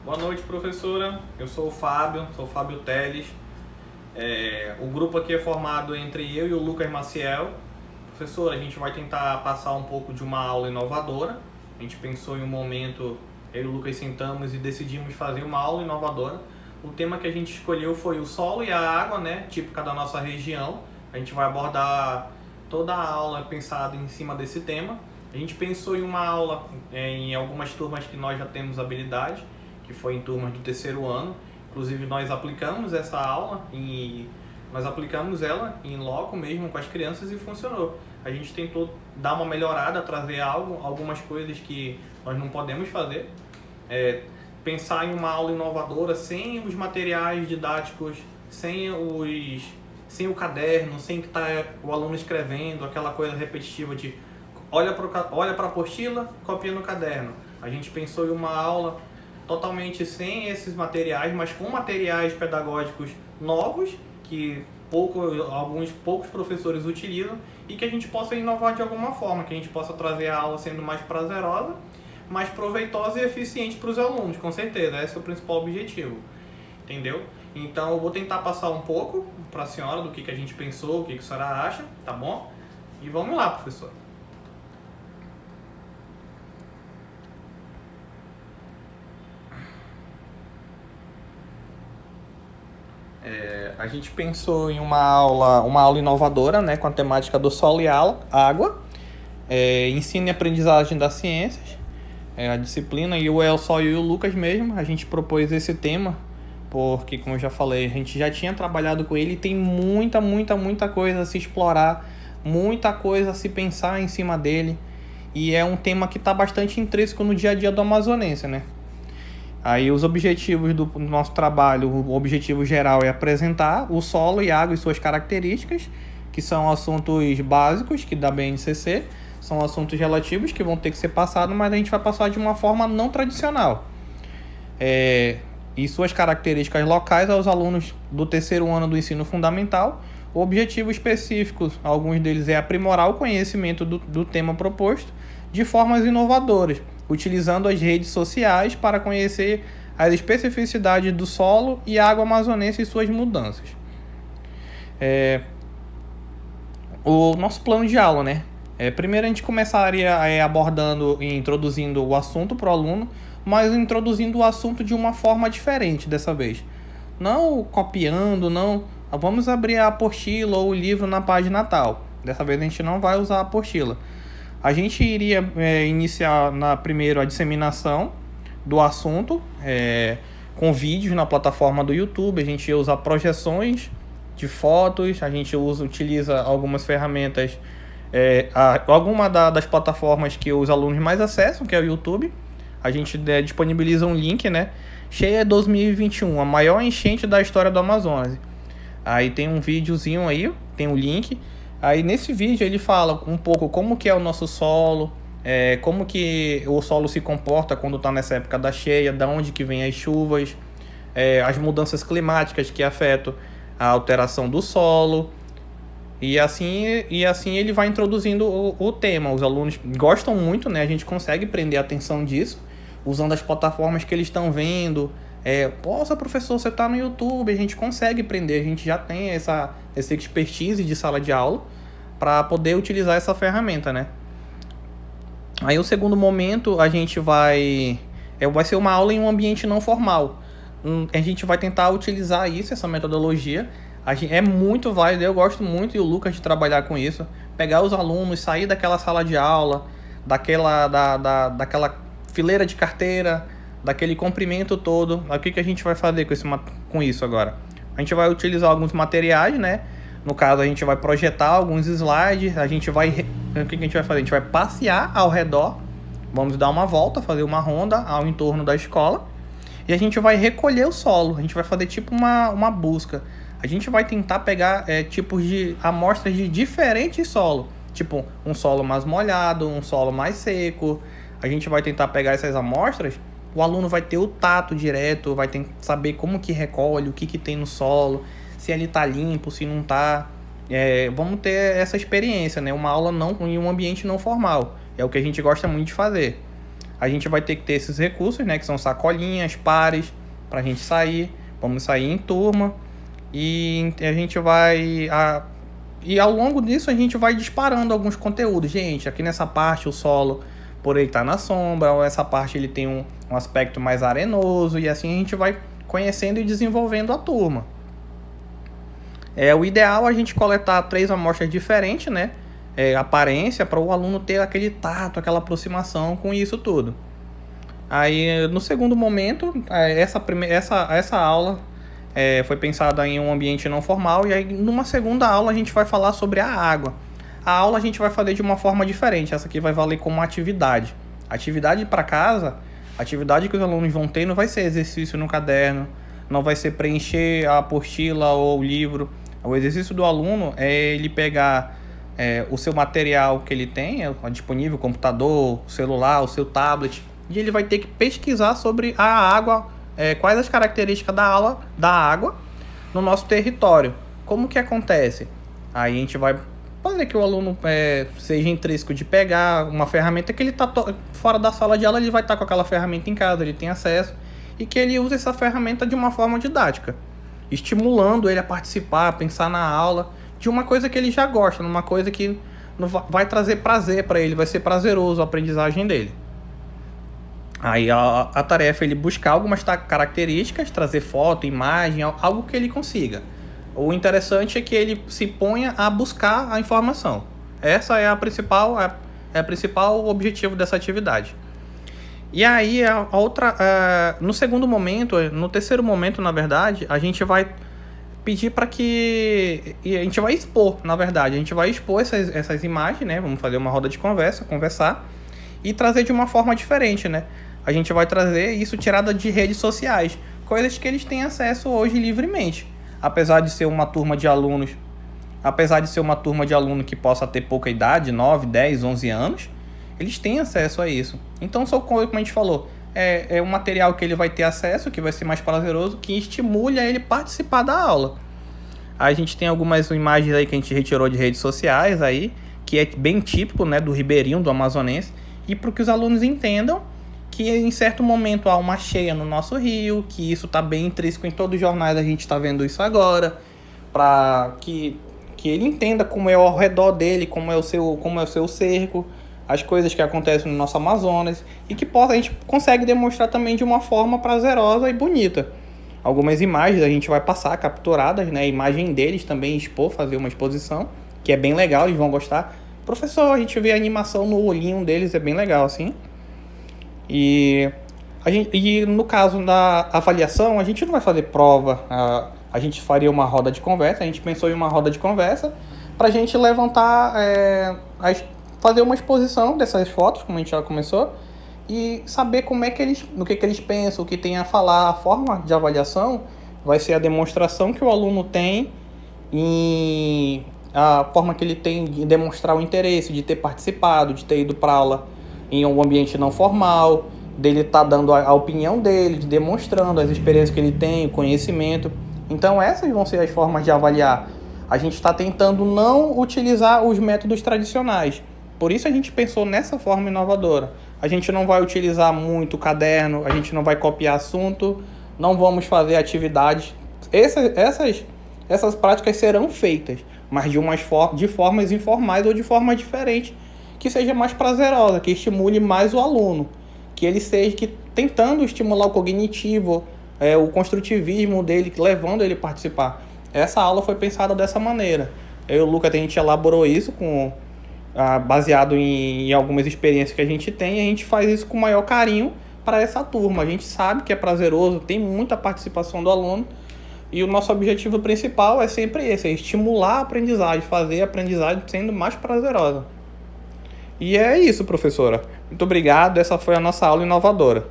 Boa noite, professora. Eu sou o Fábio Teles. O grupo aqui é formado entre eu e o Lucas Maciel. Professora, a gente vai tentar passar um pouco de uma aula inovadora. A gente pensou em um momento, eu e o Lucas sentamos e decidimos fazer uma aula inovadora. O tema que a gente escolheu foi o solo e a água, né, típica da nossa região. A gente vai abordar toda a aula pensada em cima desse tema. A gente pensou em uma aula em algumas turmas que nós já temos habilidade, que foi em turmas do terceiro ano. Inclusive nós aplicamos essa aula nós aplicamos ela em loco mesmo com as crianças e funcionou. A gente tentou dar uma melhorada, trazer algumas coisas que nós não podemos fazer. Pensar em uma aula inovadora sem os materiais didáticos, sem o caderno, sem que tá o aluno escrevendo, aquela coisa repetitiva de olha para a apostila, copia no caderno. A gente pensou em uma aula totalmente sem esses materiais, mas com materiais pedagógicos novos, que alguns poucos professores utilizam, e que a gente possa inovar de alguma forma, que a gente possa trazer a aula sendo mais prazerosa, mais proveitosa e eficiente para os alunos, com certeza. Esse é o principal objetivo, entendeu? Então eu vou tentar passar um pouco para a senhora do que a gente pensou, o que a senhora acha, tá bom? E vamos lá, professor. A gente pensou em uma aula inovadora, né, com a temática do solo e água, ensino e aprendizagem das ciências, a disciplina, e só eu e o Lucas mesmo, a gente propôs esse tema, porque, como eu já falei, a gente já tinha trabalhado com ele e tem muita coisa a se explorar, muita coisa a se pensar em cima dele, e é um tema que está bastante intrínseco no dia a dia do amazonense, né? Aí os objetivos do nosso trabalho, o objetivo geral é apresentar o solo e água e suas características, que são assuntos básicos que da BNCC, são assuntos relativos que vão ter que ser passados, mas a gente vai passar de uma forma não tradicional. E suas características locais aos alunos do terceiro ano do ensino fundamental. O objetivo específico, alguns deles, é aprimorar o conhecimento do tema proposto de formas inovadoras, utilizando as redes sociais para conhecer as especificidades do solo e água amazonense e suas mudanças. O nosso plano de aula, né? Primeiro a gente começaria abordando e introduzindo o assunto para o aluno, mas introduzindo o assunto de uma forma diferente dessa vez. Não copiando, não. Vamos abrir a apostila ou o livro na página tal. Dessa vez a gente não vai usar a apostila. A gente iria iniciar primeiro a disseminação do assunto com vídeos na plataforma do YouTube. A gente ia usar projeções de fotos, a gente utiliza algumas ferramentas, alguma das plataformas que os alunos mais acessam, que é o YouTube. A gente disponibiliza um link, né? Cheia 2021, a maior enchente da história do Amazonas. Aí tem um videozinho aí, tem um link. Aí nesse vídeo ele fala um pouco como que é o nosso solo, como que o solo se comporta quando está nessa época da cheia, da onde que vem as chuvas, as mudanças climáticas que afetam a alteração do solo. E assim ele vai introduzindo o tema. Os alunos gostam muito, né? A gente consegue prender a atenção disso, usando as plataformas que eles estão vendo. Poxa, professor, você está no YouTube, a gente consegue prender, a gente já tem essa expertise de sala de aula para poder utilizar essa ferramenta, né? Aí o segundo momento a gente vai ser uma aula em um ambiente não formal. A gente vai tentar utilizar essa metodologia. É muito válido, eu gosto muito, e o Lucas, de trabalhar com isso. Pegar os alunos, sair daquela sala de aula, daquela fileira de carteira, daquele comprimento todo. O que a gente vai fazer com isso agora? A gente vai utilizar alguns materiais, né? No caso, a gente vai projetar alguns slides. O que a gente vai fazer? A gente vai passear ao redor, vamos dar uma volta, fazer uma ronda ao entorno da escola, e a gente vai recolher o solo. A gente vai fazer tipo uma busca. A gente vai tentar pegar tipos de amostras de diferentes solos, tipo um solo mais molhado, um solo mais seco. A gente vai tentar pegar essas amostras. O aluno vai ter o tato direto, vai ter que saber como que recolhe, o que tem no solo, se ele está limpo, se não está. Vamos ter essa experiência, né? Uma aula em um ambiente não formal. É o que a gente gosta muito de fazer. a gente vai ter que ter esses recursos, né, que são sacolinhas, pares, para a gente sair. Vamos sair em turma e a gente vai... E ao longo disso a gente vai disparando alguns conteúdos. Gente, aqui nessa parte o solo, por ele estar na sombra, ou essa parte ele tem um aspecto mais arenoso, e assim a gente vai conhecendo e desenvolvendo a turma. O ideal é a gente coletar 3 amostras diferentes, né? Aparência, para o aluno ter aquele tato, aquela aproximação com isso tudo. Aí, no segundo momento, essa aula foi pensada em um ambiente não formal, e aí numa segunda aula a gente vai falar sobre a água. A aula a gente vai fazer de uma forma diferente, essa aqui vai valer como atividade. Atividade para casa, atividade que os alunos vão ter não vai ser exercício no caderno, não vai ser preencher a apostila ou o livro. O exercício do aluno é ele pegar o seu material que ele tem, disponível, computador, celular, o seu tablet, e ele vai ter que pesquisar sobre a água, quais as características da água no nosso território. Como que acontece? Aí a gente vai fazer que o aluno seja intrínseco de pegar uma ferramenta que ele está fora da sala de aula, ele vai estar com aquela ferramenta em casa, ele tem acesso, e que ele use essa ferramenta de uma forma didática, estimulando ele a participar, a pensar na aula, de uma coisa que ele já gosta, numa coisa que vai trazer prazer para ele, vai ser prazeroso a aprendizagem dele. Aí a tarefa é ele buscar algumas características, trazer foto, imagem, algo que ele consiga. O interessante é que ele se ponha a buscar a informação. Essa é a principal objetivo dessa atividade. E aí no segundo momento, no terceiro momento, na verdade, a gente vai pedir para que... E a gente vai expor, na verdade. A gente vai expor essas imagens, né? Vamos fazer uma roda de conversar e trazer de uma forma diferente, né? A gente vai trazer isso tirada de redes sociais, coisas que eles têm acesso hoje livremente. Apesar de ser uma turma de alunos que possa ter pouca idade, 9, 10, 11 anos, eles têm acesso a isso. Então, como a gente falou, é um material que ele vai ter acesso, que vai ser mais prazeroso, que estimule a ele participar da aula. A gente tem algumas imagens aí que a gente retirou de redes sociais aí, que é bem típico, né, do ribeirinho, do amazonense, e para que os alunos entendam que em certo momento há uma cheia no nosso rio, que isso está bem intrínseco em todos os jornais, a gente está vendo isso agora, para que ele entenda como é ao redor dele, como é o seu cerco, as coisas que acontecem no nosso Amazonas, e que a gente consegue demonstrar também de uma forma prazerosa e bonita. Algumas imagens a gente vai passar capturadas, né? A imagem deles também fazer uma exposição, que é bem legal, eles vão gostar. Professor, a gente vê a animação no olhinho deles, é bem legal, assim. E no caso da avaliação, a gente não vai fazer prova, a gente faria uma roda de conversa, a gente pensou em uma roda de conversa para a gente levantar, fazer uma exposição dessas fotos, como a gente já começou, e saber no que eles pensam, o que tem a falar. A forma de avaliação vai ser a demonstração que o aluno tem e a forma que ele tem de demonstrar o interesse, de ter participado, de ter ido para aula em um ambiente não formal, dele estar dando a opinião dele, de demonstrando as experiências que ele tem, o conhecimento. Então essas vão ser as formas de avaliar. A gente está tentando não utilizar os métodos tradicionais. Por isso a gente pensou nessa forma inovadora. A gente não vai utilizar muito caderno, a gente não vai copiar assunto, não vamos fazer atividades. Essas práticas serão feitas, mas de formas informais ou de forma diferente, que seja mais prazerosa, que estimule mais o aluno, que ele seja tentando estimular o cognitivo, o construtivismo dele, levando ele a participar. Essa aula foi pensada dessa maneira. Eu e o Lucas, a gente elaborou isso baseado em algumas experiências que a gente tem, e a gente faz isso com o maior carinho para essa turma. A gente sabe que é prazeroso, tem muita participação do aluno, e o nosso objetivo principal é sempre esse, é estimular a aprendizagem, fazer a aprendizagem sendo mais prazerosa. E é isso, professora. Muito obrigado, essa foi a nossa aula inovadora.